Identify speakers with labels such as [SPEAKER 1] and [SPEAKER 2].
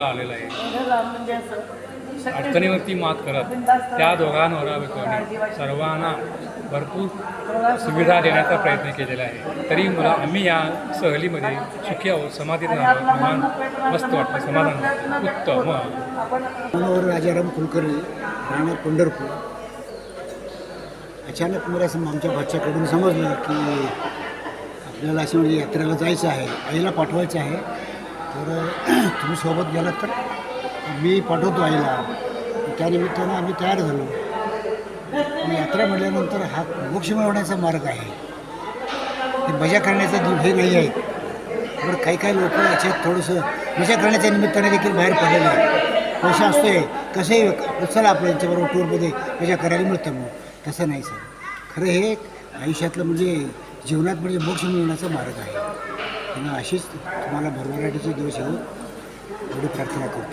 [SPEAKER 1] आलेला आहे. अडचणीवरती मात करत त्या दोघांवर सर्वांना भरपूर सुविधा देण्याचा प्रयत्न केलेला आहे. तरी मला आम्ही या सहलीमध्ये सुखी आहोत, समाधीत आहोत, मस्त वाटतं, समाधान उत्तम.
[SPEAKER 2] मनोहर राजाराम कुलकर्णी, राहणार पंढरपूर. अचानक मला आमच्या बच्च्याकडून समजलं की आपल्याला अशी म्हणजे यात्रेला जायचं आहे, आईला पाठवायचं आहे, तर तुम्ही सोबत गेलात तर मी पाठवतो आईला. त्यानिमित्तानं आम्ही तयार झालो. यात्रा म्हटल्यानंतर हा मोक्ष मिळवण्याचा मार्ग आहे, हे मजा करण्याचा हे नाही आहे. बरं काही लोक याच्यात थोडंसं मजा करण्याच्या निमित्ताने देखील बाहेर पडलेलं आहे. पैसा असतोय कसंही चला आपल्या यांच्याबरोबर टूरमध्ये मजा करायला मिळतं. मग तसं नाही सर, खरं हे आयुष्यातलं म्हणजे जीवनात म्हणजे मोक्ष मिळवण्याचा मार्ग आहे. त्यांना अशीच तुम्हाला भरभराटीचे दिवस येऊ एवढी प्रार्थना करतो.